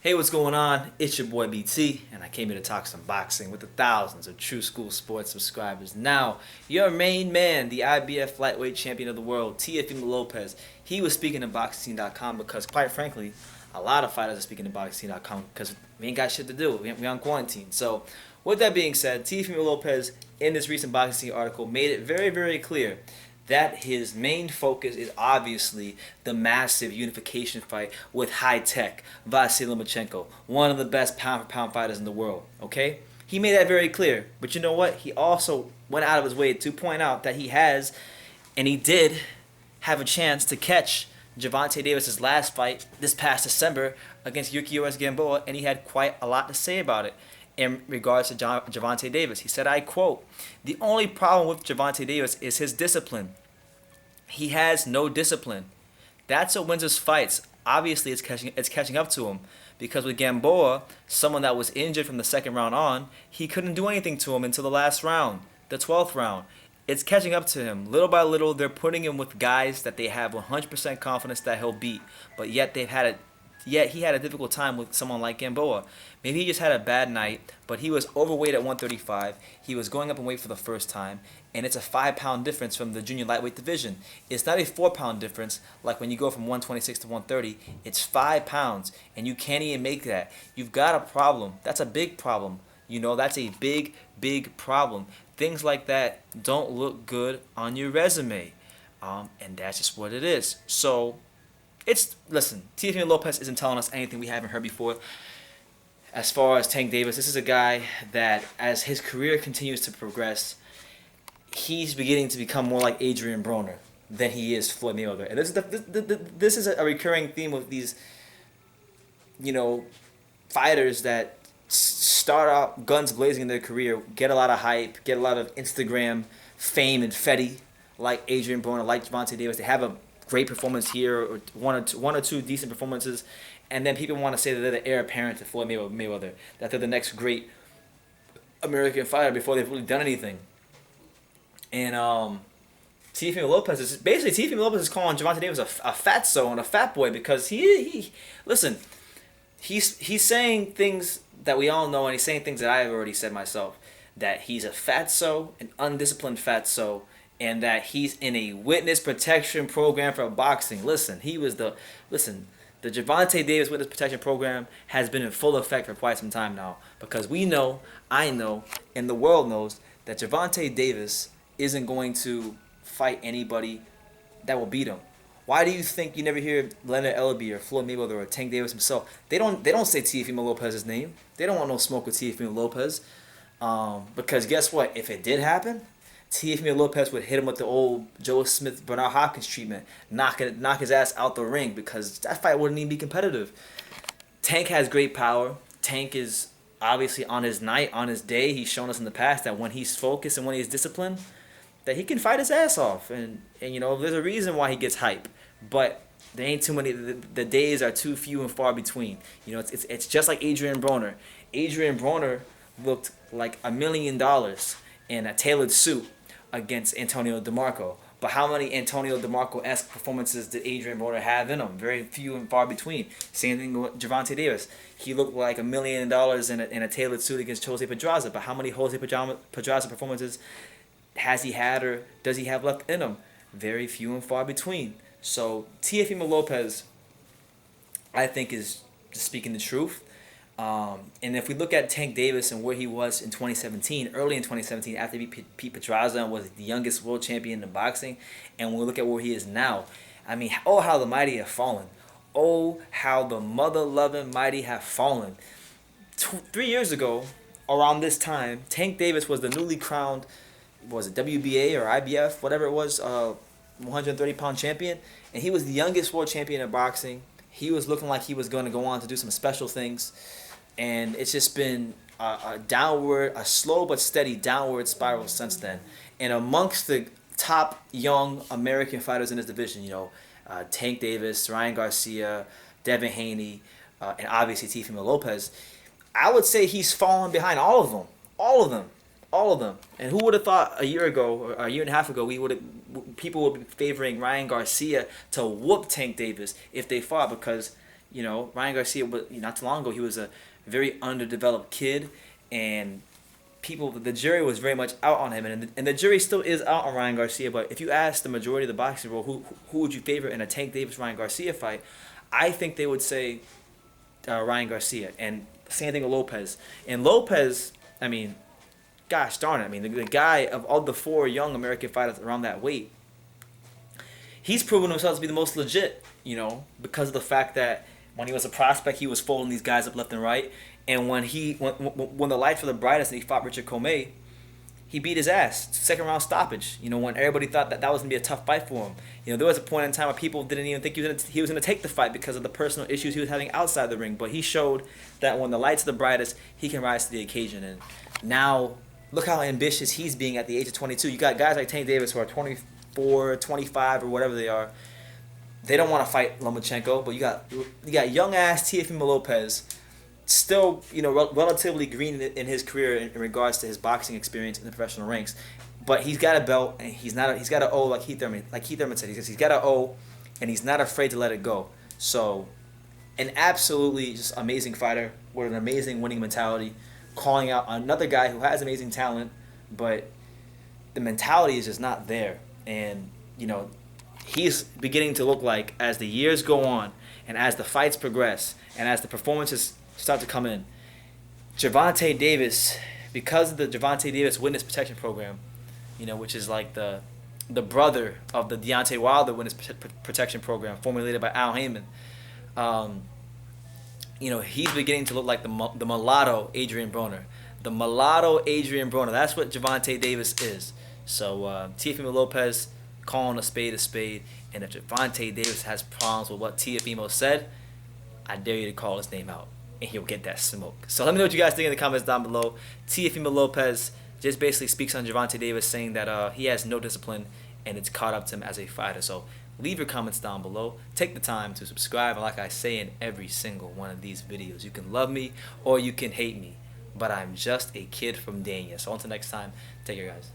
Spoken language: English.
Hey, what's going on? It's your boy BT, and I came here to talk some boxing with the thousands of True School Sports subscribers. Now, your main man, the IBF lightweight champion of the world, Teofimo Lopez, he was speaking to BoxingScene.com because, quite frankly, a lot of fighters are speaking to BoxingScene.com because we ain't got shit to do. We on quarantine. So, with that being said, Teofimo Lopez, in this recent Boxing article, made it very, very clear that his main focus is obviously the massive unification fight with high tech Vasily Lomachenko, one of the best pound for pound fighters in the world. Okay, he made that very clear. But you know what? He also went out of his way to point out that he has, and he did, have a chance to catch Gervonta Davis's last fight this past December against Yukio Gamboa, and he had quite a lot to say about it in regards to Gervonta Davis. He said, I quote, "The only problem with Gervonta Davis is his discipline. He has no discipline. That's what wins his fights. Obviously, it's catching up to him because with Gamboa, someone that was injured from the second round on, he couldn't do anything to him until the last round, the 12th round. It's catching up to him. Little by little, they're putting him with guys that they have 100% confidence that he'll beat, but yet he had a difficult time with someone like Gamboa. Maybe he just had a bad night, but he was overweight at 135. He was going up in weight for the first time, and it's a 5 pound difference from the junior lightweight division. It's not a 4 pound difference like when you go from 126 to 130. It's 5 pounds, and you can't even make that. You've got a problem. That's a big problem. That's a big, big problem. Things like that don't look good on your resume, and that's just what it is. So listen, Teofimo Lopez isn't telling us anything we haven't heard before. As far as Tank Davis, this is a guy that, as his career continues to progress, he's beginning to become more like Adrian Broner than he is Floyd Mayweather. And this is a recurring theme with these, fighters that start out guns blazing in their career, get a lot of hype, get a lot of Instagram fame and fetty, like Adrian Broner, like Gervonta Davis. They have a great performance here, or one or two decent performances, and then people want to say that they're the heir apparent to Floyd Mayweather, that they're the next great American fighter before they've really done anything. And Teofimo Lopez is calling Gervonta Davis a fatso and a fat boy because he listen, he's saying things that we all know, and he's saying things that I've already said myself, that he's a fatso, an undisciplined fatso, and that he's in a witness protection program for boxing. The Gervonta Davis witness protection program has been in full effect for quite some time now, because we know, I know, and the world knows that Gervonta Davis isn't going to fight anybody that will beat him. Why do you think you never hear Leonard Ellerbe or Floyd Mayweather or Tank Davis himself? They don't say Teofimo Lopez's name. They don't want no smoke with Teofimo Lopez, because guess what? If it did happen, Teofimo Lopez would hit him with the old Joe Smith, Bernard Hopkins treatment, knock his ass out the ring, because that fight wouldn't even be competitive. Tank has great power. Tank is obviously on his night, on his day. He's shown us in the past that when he's focused and when he's disciplined, that he can fight his ass off. And there's a reason why he gets hype. But there ain't too many. The days are too few and far between. It's just like Adrian Broner. Adrian Broner looked like $1,000,000 in a tailored suit against Antonio DeMarco. But how many Antonio DeMarco-esque performances did Adrian Broner have in him? Very few and far between. Same thing with Gervonta Davis. He looked like $1,000,000 in a tailored suit against Jose Pedraza. But how many Jose Pedraza performances has he had, or does he have left in him? Very few and far between. So Teofimo Lopez, I think, is just speaking the truth. And if we look at Tank Davis and where he was in 2017, early in 2017, after he beat Pete Pedraza and was the youngest world champion in boxing, and when we look at where he is now, I mean, oh, how the mighty have fallen. Oh, how the mother-loving mighty have fallen. 3 years ago, around this time, Tank Davis was the newly crowned, was it WBA or IBF, whatever it was, 130-pound champion, and he was the youngest world champion in boxing. He was looking like he was going to go on to do some special things. And it's just been a slow but steady downward spiral since then. And amongst the top young American fighters in this division, Tank Davis, Ryan Garcia, Devin Haney, and obviously Teofimo Lopez, I would say he's fallen behind all of them. All of them. All of them. And who would have thought a year ago, or a year and a half ago, people would be favoring Ryan Garcia to whoop Tank Davis if they fought, because You know, Ryan Garcia, but not too long ago, he was a very underdeveloped kid, and the jury was very much out on him, and the jury still is out on Ryan Garcia. But if you ask the majority of the boxing world who would you favor in a Tank Davis Ryan Garcia fight, I think they would say Ryan Garcia, and same thing with Lopez. And Lopez, I mean, gosh darn it, I mean the guy of all the four young American fighters around that weight, he's proven himself to be the most legit. You know, because of the fact that when he was a prospect, he was folding these guys up left and right. And when the lights were the brightest and he fought Richard Comey, he beat his ass. Second round stoppage. You know, when everybody thought that was going to be a tough fight for him. You know, there was a point in time where people didn't even think he was going to take the fight because of the personal issues he was having outside the ring. But he showed that when the lights are the brightest, he can rise to the occasion. And now, look how ambitious he's being at the age of 22. You got guys like Tank Davis who are 24, 25, or whatever they are. They don't want to fight Lomachenko, but you got young ass Teofimo Lopez, still relatively green in his career in regards to his boxing experience in the professional ranks, but he's got a belt and he's got an O like Keith Thurman said. He's got an O, and he's not afraid to let it go. So, an absolutely just amazing fighter with an amazing winning mentality, calling out another guy who has amazing talent, but the mentality is just not there. And he's beginning to look like, as the years go on and as the fights progress and as the performances start to come in, Gervonta Davis, because of the Gervonta Davis Witness Protection Program, which is like the brother of the Deontay Wilder Witness Protection Program formulated by Al Heyman, he's beginning to look like the mulatto Adrian Broner. The mulatto Adrian Broner. That's what Gervonta Davis is. So Teofimo Lopez calling a spade, and if Gervonta Davis has problems with what Teofimo said, I dare you to call his name out, and he'll get that smoke. So let me know what you guys think in the comments down below. Teofimo Lopez just basically speaks on Gervonta Davis, saying that he has no discipline, and it's caught up to him as a fighter. So leave your comments down below. Take the time to subscribe, and like I say in every single one of these videos, you can love me or you can hate me, but I'm just a kid from Dania. So until next time, take care, guys.